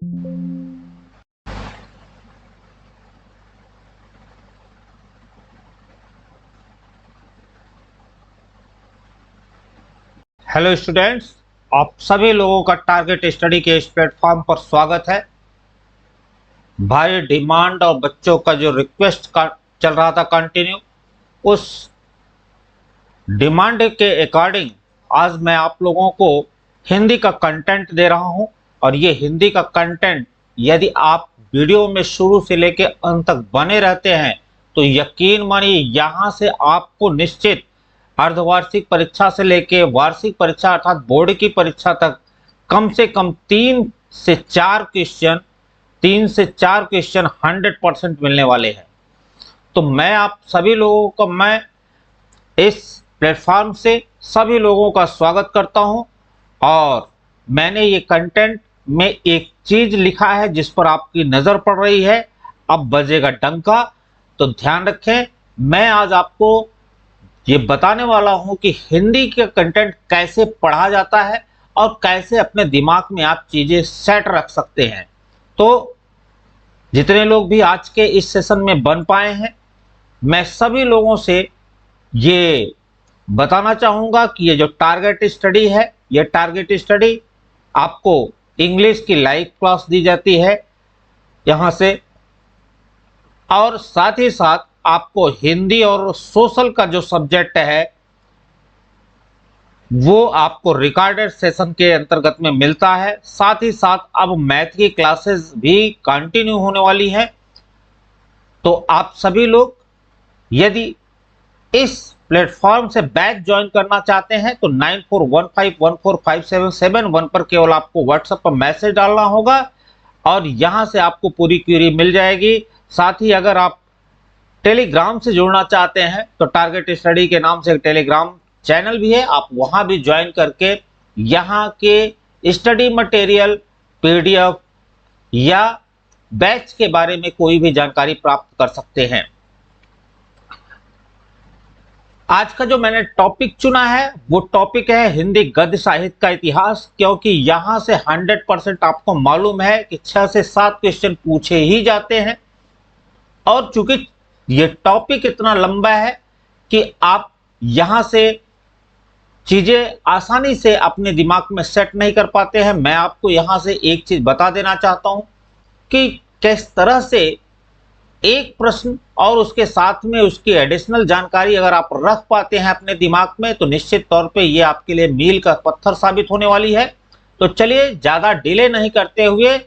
Hello students, आप सभी लोगों का टारगेट स्टडी के इस प्लेटफॉर्म पर स्वागत है। भाई डिमांड और बच्चों का जो रिक्वेस्ट का चल रहा था कंटिन्यू, उस डिमांड के अकॉर्डिंग आज मैं आप लोगों को हिंदी का कंटेंट दे रहा हूं। और ये हिंदी का कंटेंट यदि आप वीडियो में शुरू से लेकर अंत तक बने रहते हैं तो यकीन मानिए यहाँ से आपको निश्चित अर्धवार्षिक परीक्षा से लेकर वार्षिक परीक्षा अर्थात बोर्ड की परीक्षा तक कम से कम 3 से 4 क्वेश्चन 100% मिलने वाले हैं। तो मैं आप सभी लोगों को मैं इस प्लेटफॉर्म से सभी लोगों का स्वागत करता हूं। और मैंने ये कंटेंट में एक चीज लिखा है जिस पर आपकी नजर पड़ रही है। अब बजेगा डंका, तो ध्यान रखें। मैं आज आपको ये बताने वाला हूं कि हिंदी का कंटेंट कैसे पढ़ा जाता है और कैसे अपने दिमाग में आप चीजें सेट रख सकते हैं। तो जितने लोग भी आज के इस सेशन में बन पाए हैं, मैं सभी लोगों से ये बताना चाहूंगा कि ये जो टारगेट स्टडी है, ये टारगेट स्टडी आपको इंग्लिश की लाइव क्लास दी जाती है यहां से, और साथ ही साथ आपको हिंदी और सोशल का जो सब्जेक्ट है वो आपको रिकॉर्डेड सेशन के अंतर्गत में मिलता है। साथ ही साथ अब मैथ की क्लासेस भी कंटिन्यू होने वाली हैं। तो आप सभी लोग यदि इस प्लेटफॉर्म से बैच ज्वाइन करना चाहते हैं तो 9415145771 पर केवल आपको व्हाट्सएप पर मैसेज डालना होगा और यहां से आपको पूरी क्वेरी मिल जाएगी। साथ ही अगर आप टेलीग्राम से जुड़ना चाहते हैं तो टारगेट स्टडी के नाम से एक टेलीग्राम चैनल भी है, आप वहां भी ज्वाइन करके यहां के स्टडी मटेरियल, पीडीएफ या बैच के बारे में कोई भी जानकारी प्राप्त कर सकते हैं। आज का जो मैंने टॉपिक चुना है वो टॉपिक है हिंदी गद्य साहित्य का इतिहास, क्योंकि यहां से 100% आपको मालूम है कि 6 से 7 क्वेश्चन पूछे ही जाते हैं। और चूंकि ये टॉपिक इतना लंबा है कि आप यहां से चीजें आसानी से अपने दिमाग में सेट नहीं कर पाते हैं, मैं आपको यहां से एक चीज बता देना चाहता हूं कि किस तरह से एक प्रश्न और उसके साथ में उसकी एडिशनल जानकारी अगर आप रख पाते हैं अपने दिमाग में तो निश्चित तौर पे ये आपके लिए मील का पत्थर साबित होने वाली है। तो चलिए ज्यादा डिले नहीं करते हुए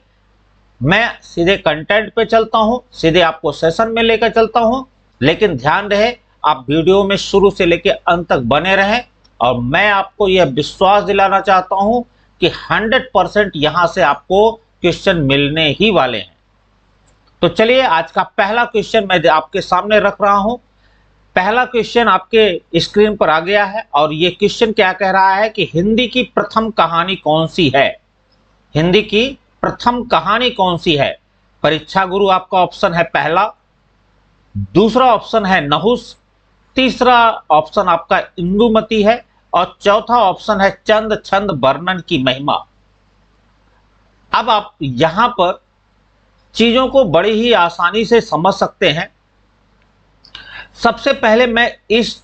मैं सीधे कंटेंट पे चलता हूं, सीधे आपको सेशन में लेकर चलता हूं। लेकिन ध्यान रहे आप वीडियो में शुरू से लेकर अंत तक बने रहें और मैं आपको यह विश्वास दिलाना चाहता हूं कि 100% यहां से आपको क्वेश्चन मिलने ही वाले हैं। तो चलिए आज का पहला क्वेश्चन मैं आपके सामने रख रहा हूं। पहला क्वेश्चन आपके स्क्रीन पर आ गया है और यह क्वेश्चन क्या कह रहा है कि हिंदी की प्रथम कहानी कौन सी है। हिंदी की प्रथम कहानी कौन सी है। परीक्षा गुरु आपका ऑप्शन है पहला, दूसरा ऑप्शन है नहुस, तीसरा ऑप्शन आपका इंदुमती है और चौथा ऑप्शन है चंद छंद वर्णन की महिमा। अब आप यहां पर चीजों को बड़ी ही आसानी से समझ सकते हैं। सबसे पहले मैं इस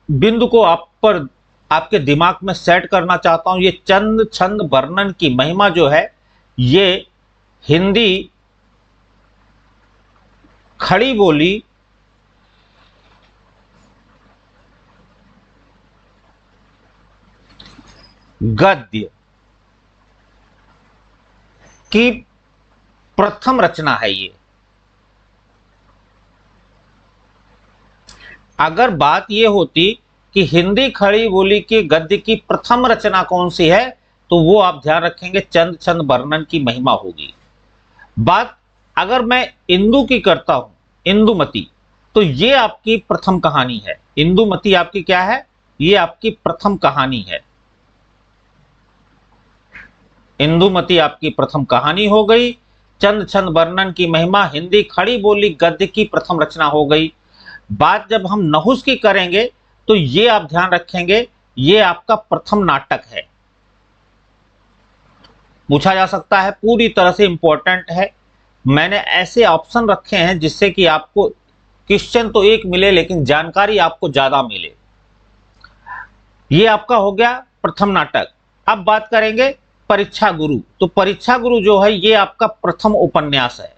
बिंदु को आप पर आपके दिमाग में सेट करना चाहता हूं। ये चंद छंद वर्णन की महिमा जो है ये हिंदी खड़ी बोली गद्य की प्रथम रचना है। ये अगर बात ये होती कि हिंदी खड़ी बोली की गद्य की प्रथम रचना कौन सी है तो वो आप ध्यान रखेंगे चंद छंद वर्णन की महिमा होगी। बात अगर मैं इंदु की करता हूं, इंदुमती, तो ये आपकी प्रथम कहानी है। इंदुमती आपकी क्या है, ये आपकी प्रथम कहानी है। इंदुमती आपकी प्रथम कहानी हो गई। चंद छंद वर्णन की महिमा हिंदी खड़ी बोली गद्य की प्रथम रचना हो गई। बात जब हम नहुस की करेंगे तो ये आप ध्यान रखेंगे ये आपका प्रथम नाटक है। पूछा जा सकता है, पूरी तरह से इंपॉर्टेंट है। मैंने ऐसे ऑप्शन रखे हैं जिससे कि आपको क्वेश्चन तो एक मिले लेकिन जानकारी आपको ज्यादा मिले। ये आपका हो गया प्रथम नाटक। अब बात करेंगे परीक्षा गुरु। तो परीक्षा गुरु जो है ये आपका प्रथम उपन्यास है।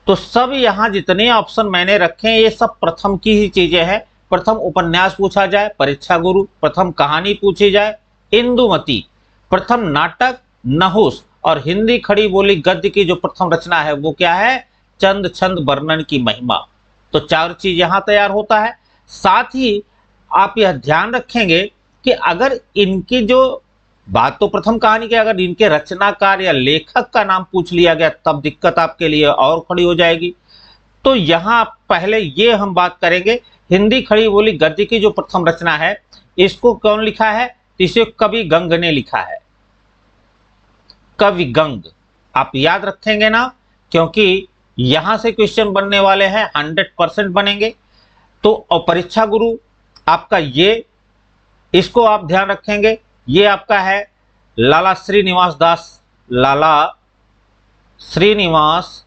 तो सब यहां जितने ऑप्शन मैंने रखे हैं ये सब प्रथम की ही चीजें हैं। प्रथम उपन्यास पूछा जाए परीक्षा गुरु, प्रथम कहानी पूछी जाए इंदुमती, प्रथम नाटक नहुस, और हिंदी खड़ी बोली गद्य की जो प्रथम रचना है वो क्या है, चंद छंद वर्णन की महिमा। तो चार चीज यहां तैयार होता है। साथ ही आप यह ध्यान रखेंगे कि अगर इनकी जो बात तो प्रथम कहानी के, अगर इनके रचनाकार या लेखक का नाम पूछ लिया गया तब दिक्कत आपके लिए और खड़ी हो जाएगी। तो यहां पहले ये हम बात करेंगे हिंदी खड़ी बोली गद्य की जो प्रथम रचना है इसको कौन लिखा है, इसे कवि गंग ने लिखा है। कवि गंग आप याद रखेंगे ना, क्योंकि यहां से क्वेश्चन बनने वाले हैं, 100% बनेंगे। तो और परीक्षा गुरु आपका ये, इसको आप ध्यान रखेंगे, ये आपका है लाला श्रीनिवास दास, लाला श्रीनिवास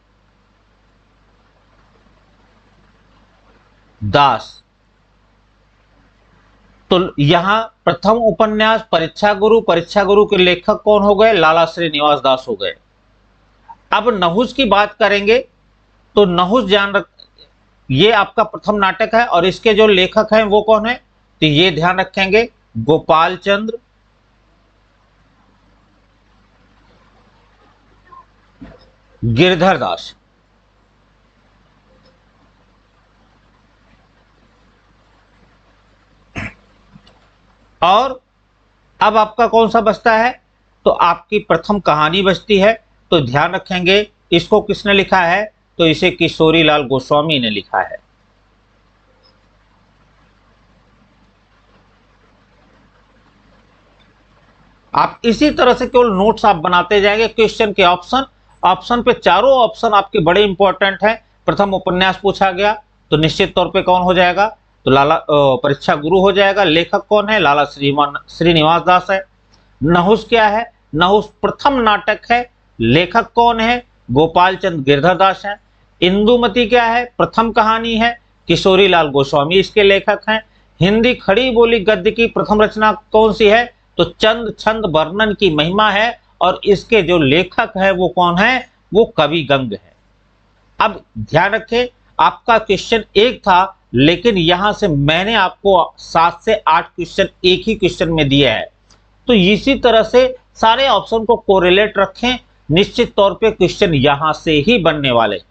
दास। तो यहां प्रथम उपन्यास परीक्षा गुरु के लेखक कौन हो गए, लाला श्रीनिवास दास हो गए। अब नहुस की बात करेंगे तो नहुस जान रख, ये आपका प्रथम नाटक है और इसके जो लेखक हैं वो कौन है, तो ये ध्यान रखेंगे गोपाल चंद्र गिरधर दास। और अब आपका कौन सा बचता है, तो आपकी प्रथम कहानी बचती है। तो ध्यान रखेंगे इसको किसने लिखा है, तो इसे किशोरी लाल गोस्वामी ने लिखा है। आप इसी तरह से केवल नोट्स आप बनाते जाएंगे, क्वेश्चन के ऑप्शन पे चारों ऑप्शन आपके बड़े इंपॉर्टेंट हैं। प्रथम उपन्यास पूछा गया तो निश्चित तौर पे कौन हो जाएगा, तो लाला परीक्षा गुरु हो जाएगा। लेखक कौन है, लाला श्रीनिवास दास है। नहुस क्या है, नहुस प्रथम नाटक है, लेखक कौन है, गोपाल चंद गिरधर दास है। इंदुमती क्या है, प्रथम कहानी है, किशोरी लाल गोस्वामी इसके लेखक हैं। हिंदी खड़ी बोली गद्य की प्रथम रचना कौन सी है, तो चंद छंद वर्णन की महिमा है, और इसके जो लेखक है वो कौन है, वो कवि गंग है। अब ध्यान रखें आपका क्वेश्चन एक था, लेकिन यहां से मैंने आपको 7 से 8 क्वेश्चन एक ही क्वेश्चन में दिए हैं। तो इसी तरह से सारे ऑप्शन को कोरिलेट रखें, निश्चित तौर पे क्वेश्चन यहां से ही बनने वाले हैं।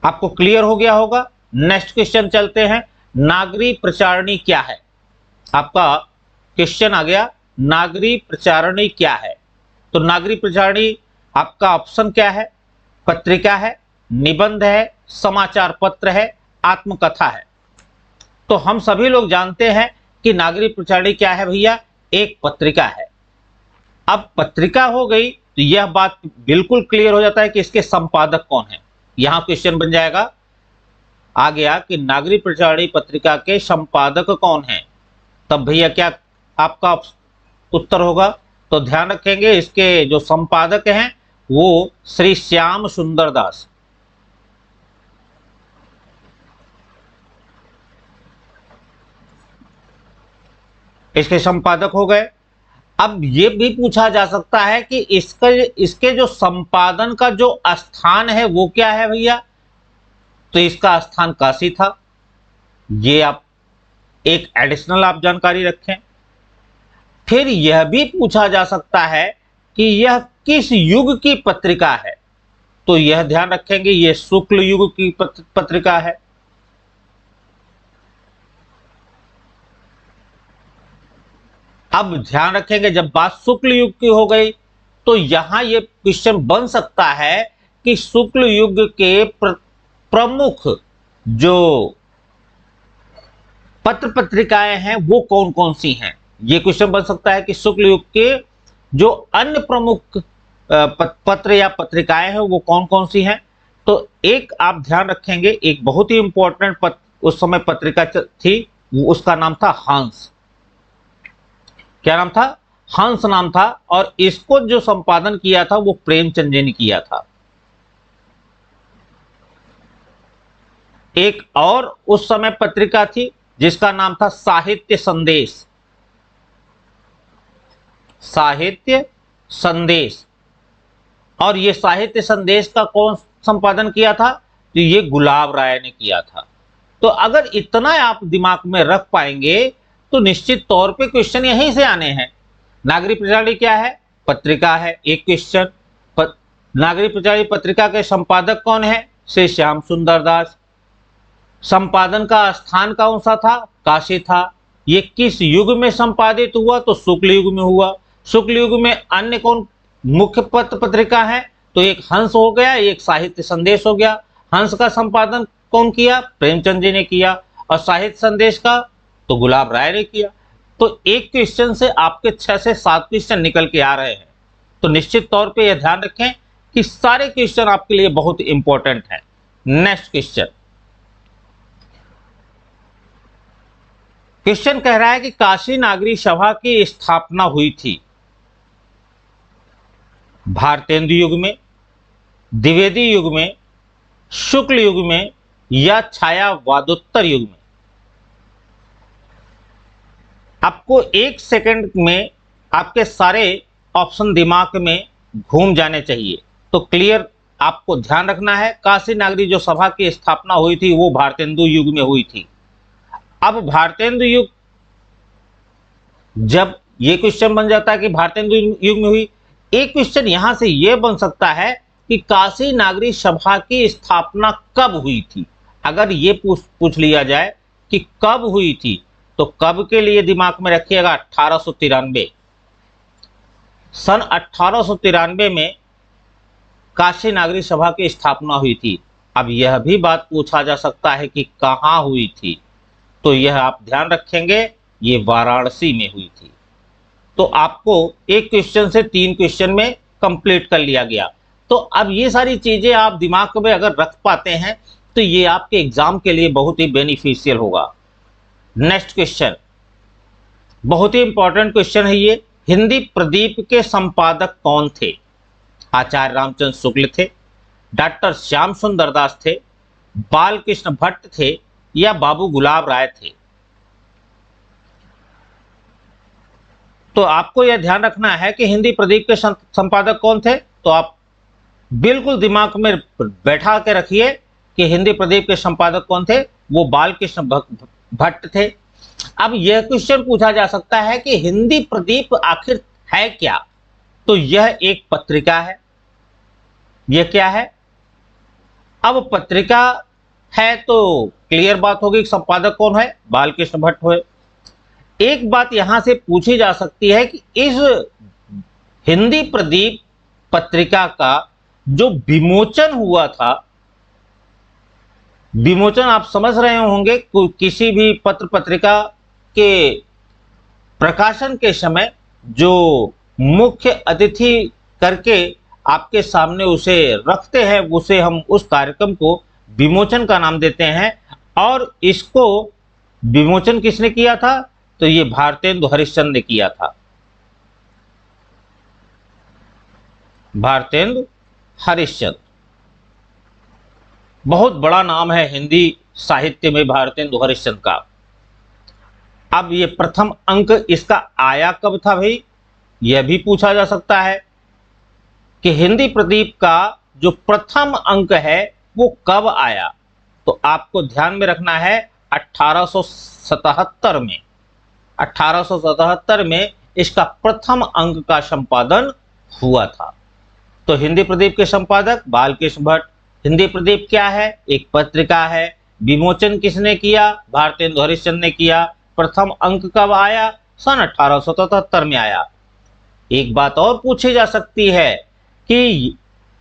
आपको क्लियर हो गया होगा। नेक्स्ट क्वेश्चन चलते हैं, नागरी प्रचारणी क्या है। आपका क्वेश्चन आ गया नागरी प्रचारणी क्या है। तो नागरी प्रचारणी आपका ऑप्शन क्या है, पत्रिका है, निबंध है, समाचार पत्र है, आत्मकथा है। तो हम सभी लोग जानते हैं कि नागरी प्रचारणी क्या है भैया, एक पत्रिका है। अब पत्रिका हो गई तो यह बात बिल्कुल क्लियर हो जाता है कि इसके संपादक कौन है। यहां क्वेश्चन बन जाएगा, आ गया कि नागरी प्रचारणी पत्रिका के संपादक कौन है, तब भैया क्या आपका उत्तर होगा। तो ध्यान रखेंगे इसके जो संपादक हैं वो श्री श्याम सुंदर दास। इसके संपादक हो गए। अब ये भी पूछा जा सकता है कि इसके जो संपादन का जो स्थान है वो क्या है भैया, तो इसका स्थान काशी था। ये आप एक एडिशनल आप जानकारी रखें। फिर यह भी पूछा जा सकता है कि यह किस युग की पत्रिका है, तो यह ध्यान रखेंगे ये शुक्ल युग की पत्रिका है। अब ध्यान रखेंगे जब बात शुक्ल युग की हो गई तो यहां यह क्वेश्चन बन सकता है कि शुक्ल युग के प्रमुख जो पत्र पत्रिकाएं हैं वो कौन कौन सी हैं। ये क्वेश्चन बन सकता है कि शुक्ल युग के जो अन्य प्रमुख पत्र या पत्रिकाएं हैं वो कौन कौन सी हैं। तो एक आप ध्यान रखेंगे, एक बहुत ही इंपॉर्टेंट उस समय पत्रिका थी, उसका नाम था हंस। क्या नाम था? हंस नाम था। और इसको जो संपादन किया था वो प्रेमचंद जी ने किया था। एक और उस समय पत्रिका थी जिसका नाम था साहित्य संदेश। साहित्य संदेश। और ये साहित्य संदेश का कौन संपादन किया था? तो ये गुलाब राय ने किया था। तो अगर इतना आप दिमाग में रख पाएंगे तो निश्चित तौर पे क्वेश्चन यहीं से आने हैं। नागरिक प्रचारिणी क्या है? पत्रिका है, एक क्वेश्चन। नागरिक प्रचारिणी पत्रिका के संपादक कौन है? श्री श्याम सुंदर दास। संपादन का स्थान कौन सा था? काशी था। ये किस युग में संपादित हुआ? तो शुक्ल युग में हुआ। शुक्ल युग में अन्य कौन मुख्य पत्र पत्रिका है? तो एक हंस हो गया, एक साहित्य संदेश हो गया। हंस का संपादन कौन किया? प्रेमचंद जी ने किया। और साहित्य संदेश का तो गुलाब राय ने किया। तो एक क्वेश्चन से आपके 6 से 7 क्वेश्चन निकल के आ रहे हैं। तो निश्चित तौर पे यह ध्यान रखें कि सारे क्वेश्चन आपके लिए बहुत इंपॉर्टेंट हैं। Next question. क्वेश्चन कह रहा है कि काशी नागरी सभा की स्थापना हुई थी भारतेंदु युग में, द्विवेदी युग में, शुक्ल युग में या छायावादोत्तर युग में? आपको एक सेकंड में आपके सारे ऑप्शन दिमाग में घूम जाने चाहिए। तो क्लियर आपको ध्यान रखना है, काशी नागरी जो सभा की स्थापना हुई थी वो भारतेंदु युग में हुई थी। अब भारतेंदु युग, जब ये क्वेश्चन बन जाता है कि भारतेंदु युग में हुई, एक क्वेश्चन यहां से यह बन सकता है कि काशी नागरी सभा की स्थापना कब हुई थी। अगर ये पूछ लिया जाए कि कब हुई थी, तो कब के लिए दिमाग में रखिएगा 1893। सन 1893 में काशी नागरी सभा की स्थापना हुई थी। अब यह भी बात पूछा जा सकता है कि कहां हुई थी, तो यह आप ध्यान रखेंगे, ये वाराणसी में हुई थी। तो आपको एक क्वेश्चन से 3 क्वेश्चन में कंप्लीट कर लिया गया। तो अब ये सारी चीजें आप दिमाग में अगर रख पाते हैं तो ये आपके एग्जाम के लिए बहुत ही बेनिफिशियल होगा। नेक्स्ट क्वेश्चन, बहुत ही इंपॉर्टेंट क्वेश्चन है ये। हिंदी प्रदीप के संपादक कौन थे? आचार्य रामचंद्र शुक्ल थे, डॉक्टर श्याम सुंदर दास थे, बालकृष्ण भट्ट थे या बाबू गुलाब राय थे? तो आपको यह ध्यान रखना है कि हिंदी प्रदीप के संपादक कौन थे। तो आप बिल्कुल दिमाग में बैठा के रखिए कि हिंदी प्रदीप के संपादक कौन थे, वो बालकृष्ण भट्ट थे। अब यह क्वेश्चन पूछा जा सकता है कि हिंदी प्रदीप आखिर है क्या? तो यह एक पत्रिका है। यह क्या है? अब पत्रिका है तो क्लियर बात होगी, संपादक कौन है? बालकृष्ण भट्ट हुए। एक बात यहां से पूछी जा सकती है कि इस हिंदी प्रदीप पत्रिका का जो विमोचन हुआ था, विमोचन आप समझ रहे होंगे, किसी भी पत्र पत्रिका के प्रकाशन के समय जो मुख्य अतिथि करके आपके सामने उसे रखते हैं, उसे हम उस कार्यक्रम को विमोचन का नाम देते हैं। और इसको विमोचन किसने किया था? तो ये भारतेंदु हरिश्चंद्र ने किया था। भारतेंदु हरिश्चंद्र बहुत बड़ा नाम है हिंदी साहित्य में भारतेंदु हरिश्चंद्र का। अब ये प्रथम अंक इसका आया कब था भाई, यह भी पूछा जा सकता है कि हिंदी प्रदीप का जो प्रथम अंक है वो कब आया। तो आपको ध्यान में रखना है 1877 में। 1877 में इसका प्रथम अंक का संपादन हुआ था। तो हिंदी प्रदीप के संपादक बालकृष्ण भट्ट। हिंदी प्रदीप क्या है? एक पत्रिका है। विमोचन किसने किया? भारतेंदु हरिश्चंद्र ने किया। प्रथम अंक कब आया? सन 1877 में आया। एक बात और पूछी जा सकती है कि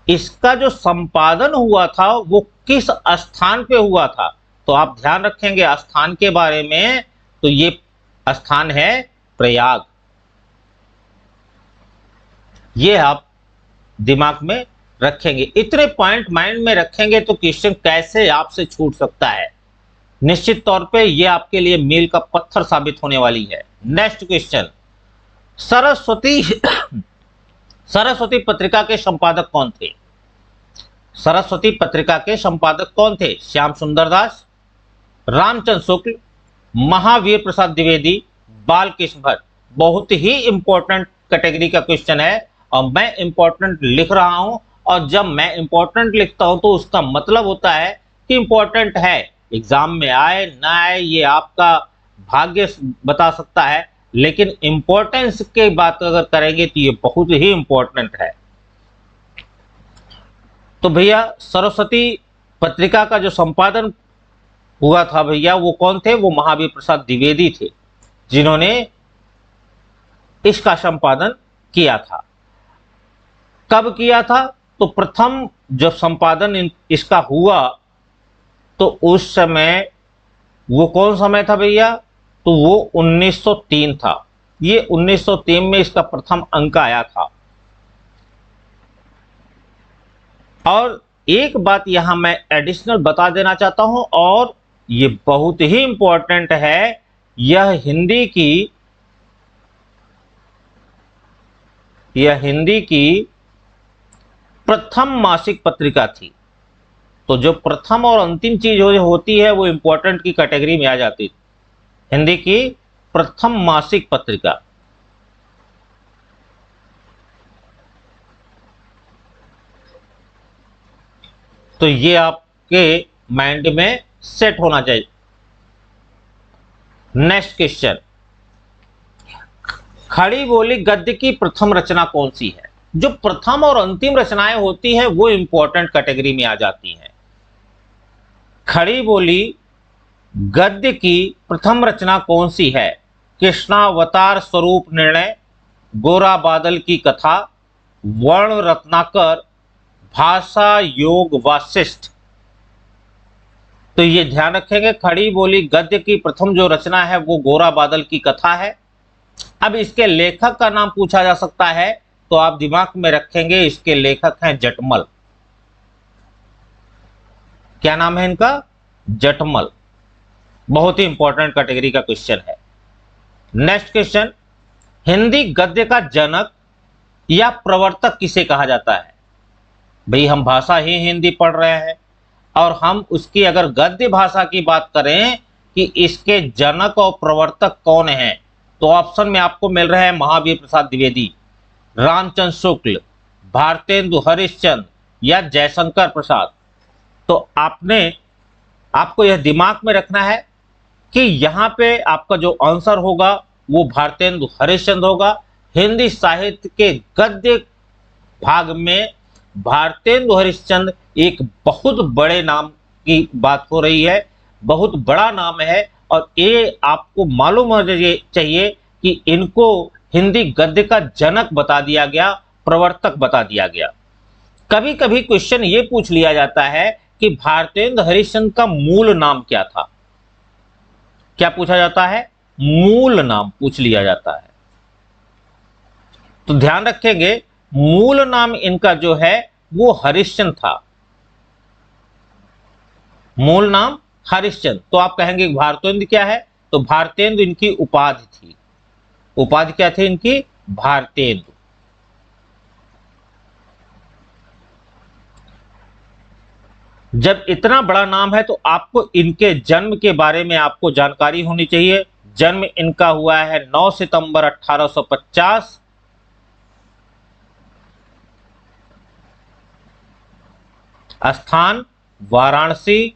इसका जो संपादन हुआ था वो किस स्थान पे हुआ था। तो आप ध्यान रखेंगे स्थान के बारे में, तो ये स्थान है प्रयाग। ये आप दिमाग में रखेंगे। इतने पॉइंट माइंड में रखेंगे तो क्वेश्चन कैसे आपसे छूट सकता है। निश्चित तौर पे ये आपके लिए मील का पत्थर साबित होने वाली है। नेक्स्ट क्वेश्चन, सरस्वती सरस्वती पत्रिका के संपादक कौन थे? सरस्वती पत्रिका के संपादक कौन थे? श्याम सुंदर दास, रामचंद्र शुक्ल, महावीर प्रसाद द्विवेदी, बालकृष्ण भट्ट। बहुत ही इंपॉर्टेंट कैटेगरी का क्वेश्चन है और मैं इंपॉर्टेंट लिख रहा हूं, और जब मैं इंपॉर्टेंट लिखता हूं तो उसका मतलब होता है कि इंपॉर्टेंट है। एग्जाम में आए ना आए ये आपका भाग्य बता सकता है, लेकिन इंपॉर्टेंस की बात अगर करेंगे तो ये बहुत ही इंपॉर्टेंट है। तो भैया सरस्वती पत्रिका का जो संपादन हुआ था भैया वो कौन थे? वो महावीर प्रसाद द्विवेदी थे, जिन्होंने इसका संपादन किया था। कब किया था? तो प्रथम जब संपादन इसका हुआ तो उस समय वो कौन समय था भैया? तो वो 1903 था। ये 1903 में इसका प्रथम अंक आया था। और एक बात यहां मैं एडिशनल बता देना चाहता हूं, और ये बहुत ही इंपॉर्टेंट है, यह हिंदी की प्रथम मासिक पत्रिका थी। तो जो प्रथम और अंतिम चीज होती है वो इंपॉर्टेंट की कैटेगरी में आ जाती थी। हिंदी की प्रथम मासिक पत्रिका। तो ये आपके माइंड में सेट होना चाहिए। नेक्स्ट क्वेश्चन, खड़ी बोली गद्य की प्रथम रचना कौन सी है? जो प्रथम और अंतिम रचनाएं होती हैं वो इंपॉर्टेंट कैटेगरी में आ जाती हैं। खड़ी बोली गद्य की प्रथम रचना कौन सी है? कृष्णावतार स्वरूप निर्णय, गोरा बादल की कथा, वर्ण रत्नाकर, भाषा योग वाशिष्ठ। तो ये ध्यान रखेंगे, खड़ी बोली गद्य की प्रथम जो रचना है वो गोरा बादल की कथा है। अब इसके लेखक का नाम पूछा जा सकता है, तो आप दिमाग में रखेंगे इसके लेखक हैं जटमल। क्या नाम है इनका? जटमल। बहुत ही इंपॉर्टेंट कैटेगरी का क्वेश्चन है। नेक्स्ट क्वेश्चन, हिंदी गद्य का जनक या प्रवर्तक किसे कहा जाता है? भाई हम भाषा ही हिंदी पढ़ रहे हैं और हम उसकी अगर गद्य भाषा की बात करें कि इसके जनक और प्रवर्तक कौन हैं, तो ऑप्शन में आपको मिल रहे हैं महावीर प्रसाद द्विवेदी, रामचंद्र शुक्ल, भारतेंदु हरिश्चंद्र या जयशंकर प्रसाद। तो आपको यह दिमाग में रखना है कि यहाँ पे आपका जो आंसर होगा वो भारतेंदु हरिश्चंद्र होगा। हिंदी साहित्य के गद्य भाग में भारतेंदु हरिश्चंद्र एक बहुत बड़े नाम की बात हो रही है, बहुत बड़ा नाम है, और ये आपको मालूम होना चाहिए कि इनको हिंदी गद्य का जनक बता दिया गया, प्रवर्तक बता दिया गया। कभी कभी क्वेश्चन ये पूछ लिया जाता है कि भारतेंदु हरिश्चंद्र का मूल नाम क्या था? क्या पूछा जाता है? मूल नाम पूछ लिया जाता है। तो ध्यान रखेंगे, मूल नाम इनका जो है वो हरिश्चंद्र था। मूल नाम हरिश्चंद्र। तो आप कहेंगे भारतेंदु क्या है? तो भारतेंदु इनकी उपाधि थी। उपाधि क्या थी इनकी? भारतेंदु। जब इतना बड़ा नाम है तो आपको इनके जन्म के बारे में आपको जानकारी होनी चाहिए। जन्म इनका हुआ है 9 सितंबर 1850। स्थान वाराणसी।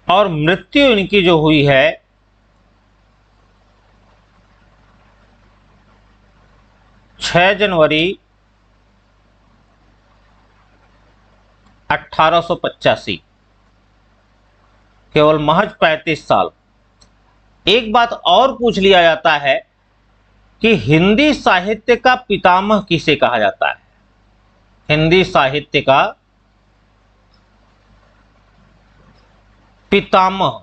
और मृत्यु इनकी जो हुई है 6 जनवरी 1885। केवल महज 35 साल। एक बात और पूछ लिया जाता है कि हिंदी साहित्य का पितामह किसे कहा जाता है? हिंदी साहित्य का पितामह,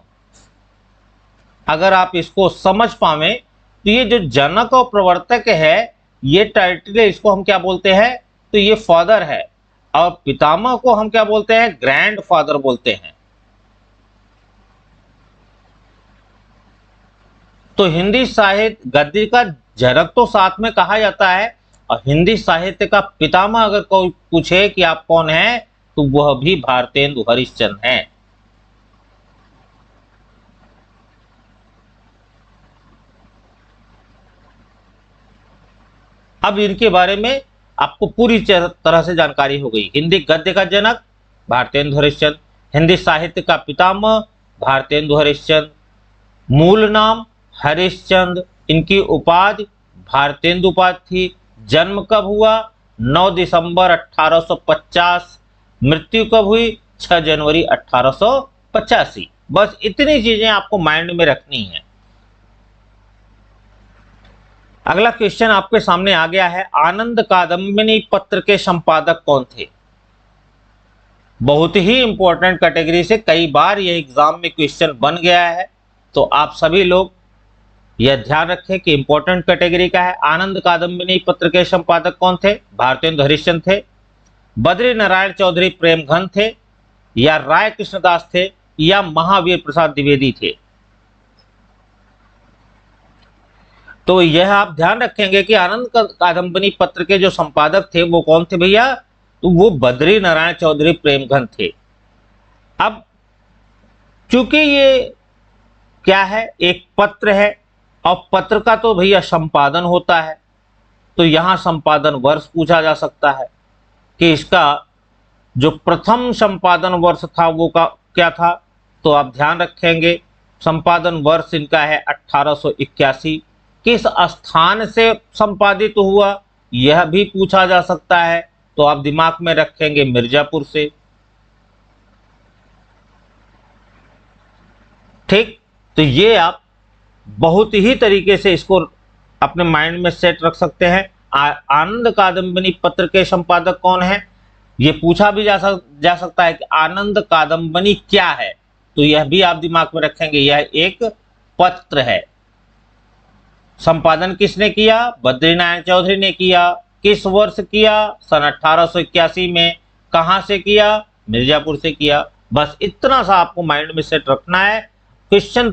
अगर आप इसको समझ पावे तो ये जो जनक और प्रवर्तक है ये टाइटल है, इसको हम क्या बोलते हैं? तो ये फादर है, और पितामह को हम क्या बोलते हैं? ग्रैंड फादर बोलते हैं। तो हिंदी साहित्य गद्य का जनक तो साथ में कहा जाता है, और हिंदी साहित्य का पितामह अगर कोई पूछे कि आप कौन हैं, तो वह भी भारतेंदु हरिश्चंद्र हैं। अब इनके बारे में आपको पूरी तरह से जानकारी हो गई। हिंदी गद्य का जनक भारतेंदु हरिश्चंद्र, हिंदी साहित्य का पितामह भारतेंदु हरिश्चंद्र, मूल नाम हरिश्चंद्र, इनकी उपाधि भारतेंदु उपाधि थी। जन्म कब हुआ? 9 दिसंबर 1850। मृत्यु कब हुई? 6 जनवरी 1885। बस इतनी चीजें आपको माइंड में रखनी है। अगला क्वेश्चन आपके सामने आ गया है, आनंद कादंबिनी पत्र के संपादक कौन थे? बहुत ही इंपॉर्टेंट कैटेगरी से कई बार यह एग्जाम में क्वेश्चन बन गया है, तो आप सभी लोग यह ध्यान रखें कि इंपॉर्टेंट कैटेगरी का है। आनंद कादंबिनी पत्र के संपादक कौन थे? भारतेंदु हरिश्चंद्र थे, बद्री नारायण चौधरी प्रेमघन थे, या राय कृष्णदास थे, या महावीर प्रसाद द्विवेदी थे? तो यह आप ध्यान रखेंगे कि आनंद कादंबिनी पत्र के जो संपादक थे वो कौन थे भैया? तो वो बद्री नारायण चौधरी प्रेमघन थे। अब चूंकि ये क्या है, एक पत्र है, और पत्र का तो भैया संपादन होता है, तो यहां संपादन वर्ष पूछा जा सकता है कि इसका जो प्रथम संपादन वर्ष था वो क्या था? तो आप ध्यान रखेंगे संपादन वर्ष इनका है 1881। किस स्थान से संपादित हुआ यह भी पूछा जा सकता है, तो आप दिमाग में रखेंगे मिर्जापुर से। ठीक, तो ये आप बहुत ही तरीके से इसको अपने माइंड में सेट रख सकते हैं। आनंद कादंबिनी पत्र के संपादक कौन है, ये पूछा भी जा सकता है कि आनंद कादंबिनी क्या है, तो यह भी आप दिमाग में रखेंगे, यह एक पत्र है। संपादन किसने किया? बद्रीनारायण चौधरी ने किया। किस वर्ष किया? सन 1881 में। कहां से किया? मिर्जापुर से किया। बस इतना सा आपको माइंड में सेट रखना है। क्वेश्चन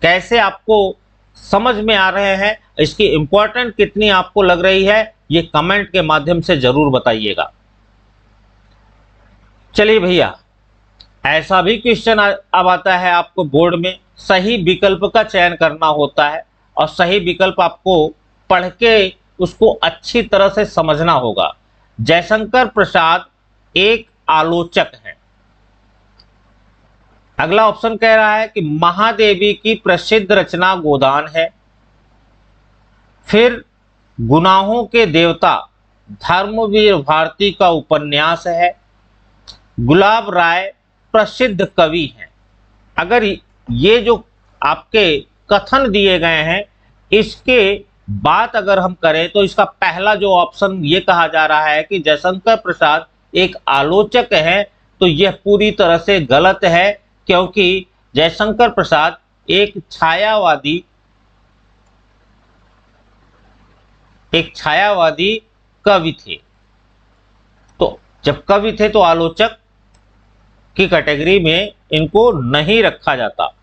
कैसे आपको समझ में आ रहे हैं, इसकी इंपॉर्टेंट कितनी आपको लग रही है, ये कमेंट के माध्यम से जरूर बताइएगा। चलिए भैया, ऐसा भी क्वेश्चन अब आता है आपको बोर्ड में, सही विकल्प का चयन करना होता है, और सही विकल्प आपको पढ़ के उसको अच्छी तरह से समझना होगा। जयशंकर प्रसाद एक आलोचक हैं। अगला ऑप्शन कह रहा है कि महादेवी की प्रसिद्ध रचना गोदान है। फिर गुनाहों के देवता धर्मवीर भारती का उपन्यास है। गुलाब राय प्रसिद्ध कवि हैं। अगर ये जो आपके कथन दिए गए हैं इसके बात अगर हम करें तो इसका पहला जो ऑप्शन ये कहा जा रहा है कि जयशंकर प्रसाद एक आलोचक है, तो यह पूरी तरह से गलत है, क्योंकि जयशंकर प्रसाद एक छायावादी कवि थे। तो जब कवि थे तो आलोचक की कैटेगरी में इनको नहीं रखा जाता।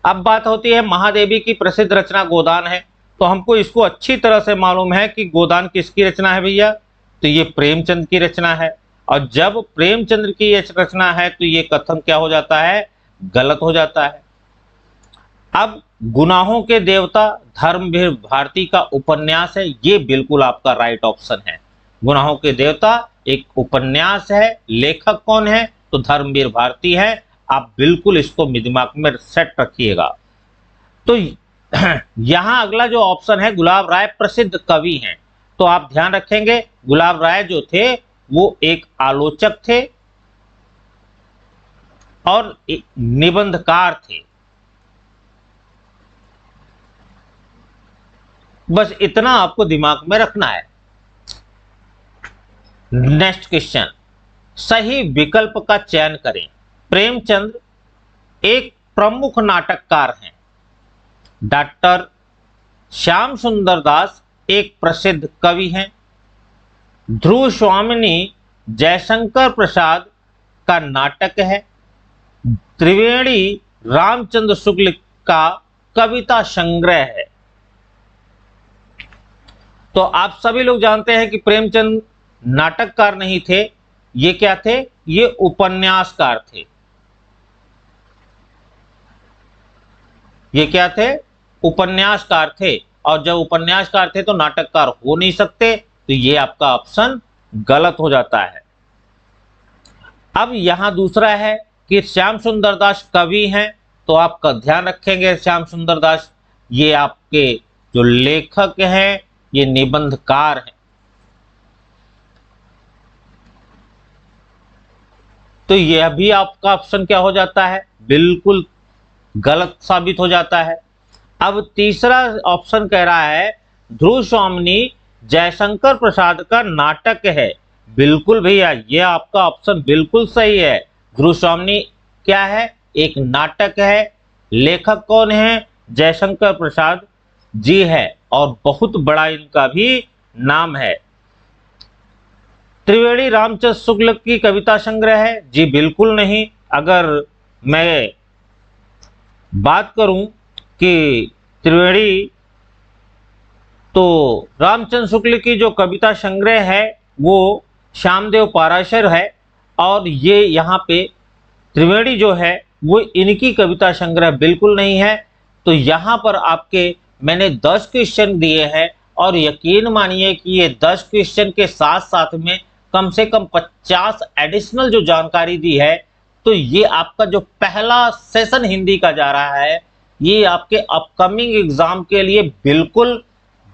अब बात होती है महादेवी की प्रसिद्ध रचना गोदान है, तो हमको इसको अच्छी तरह से मालूम है कि गोदान किसकी रचना है भैया, तो ये प्रेमचंद की रचना है। और जब प्रेमचंद्र की ये रचना है तो ये कथन क्या हो जाता है, गलत हो जाता है। अब गुनाहों के देवता धर्मवीर भारती का उपन्यास है, ये बिल्कुल आपका राइट ऑप्शन है। गुनाहों के देवता एक उपन्यास है, लेखक कौन है, तो धर्मवीर भारती है। आप बिल्कुल इसको दिमाग में सेट रखिएगा। तो यहां अगला जो ऑप्शन है गुलाब राय प्रसिद्ध कवि हैं, तो आप ध्यान रखेंगे गुलाब राय जो थे वो एक आलोचक थे और एक निबंधकार थे। बस इतना आपको दिमाग में रखना है। नेक्स्ट क्वेश्चन, सही विकल्प का चयन करें। प्रेमचंद एक प्रमुख नाटककार हैं। डॉक्टर श्याम सुंदर दास एक प्रसिद्ध कवि हैं। ध्रुव स्वामिनी जयशंकर प्रसाद का नाटक है। त्रिवेणी रामचंद्र शुक्ल का कविता संग्रह है। तो आप सभी लोग जानते हैं कि प्रेमचंद नाटककार नहीं थे, ये क्या थे? ये उपन्यासकार थे। ये क्या थे? उपन्यासकार थे। और जब उपन्यासकार थे तो नाटककार हो नहीं सकते, तो ये आपका ऑप्शन गलत हो जाता है। अब यहां दूसरा है कि श्याम सुंदर दास कवि हैं, तो आपका ध्यान रखेंगे श्याम सुंदर दास ये आपके जो लेखक हैं, ये निबंधकार हैं। तो यह भी आपका ऑप्शन क्या हो जाता है? बिल्कुल गलत साबित हो जाता है। अब तीसरा ऑप्शन कह रहा है ध्रुव स्वामिनी जयशंकर प्रसाद का नाटक है। बिल्कुल भैया, ये आपका ऑप्शन बिल्कुल सही है। ध्रुव स्वामिनी क्या है? एक नाटक है। लेखक कौन है? जयशंकर प्रसाद जी है, और बहुत बड़ा इनका भी नाम है। त्रिवेणी रामचंद्र शुक्ल की कविता संग्रह है? जी बिल्कुल नहीं। अगर मैं बात करूं कि त्रिवेणी, तो रामचंद्र शुक्ल की जो कविता संग्रह है वो श्यामदेव पाराशर है, और ये यहाँ पे त्रिवेणी जो है वो इनकी कविता संग्रह बिल्कुल नहीं है। तो यहाँ पर आपके मैंने 10 क्वेश्चन दिए हैं, और यकीन मानिए कि ये 10 क्वेश्चन के साथ साथ में कम से कम 50 एडिशनल जो जानकारी दी है। तो ये आपका जो पहला सेशन हिंदी का जा रहा है, ये आपके अपकमिंग एग्जाम के लिए बिल्कुल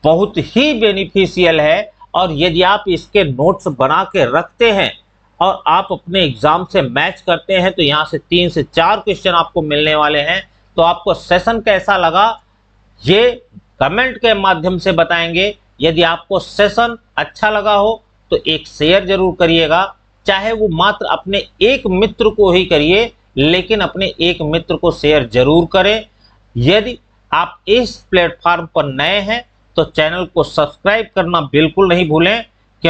बहुत ही बेनिफिशियल है। और यदि आप इसके नोट्स बना के रखते हैं और आप अपने एग्जाम से मैच करते हैं, तो यहाँ से 3 से 4 क्वेश्चन आपको मिलने वाले हैं। तो आपको सेशन कैसा लगा ये कमेंट के माध्यम से बताएंगे। यदि आपको सेशन अच्छा लगा हो तो एक शेयर जरूर करिएगा, चाहे वो मात्र अपने एक मित्र को ही करिए, लेकिन अपने एक मित्र को शेयर जरूर करें। यदि आप इस प्लेटफॉर्म पर नए हैं तो चैनल को सब्सक्राइब करना बिल्कुल नहीं भूलें,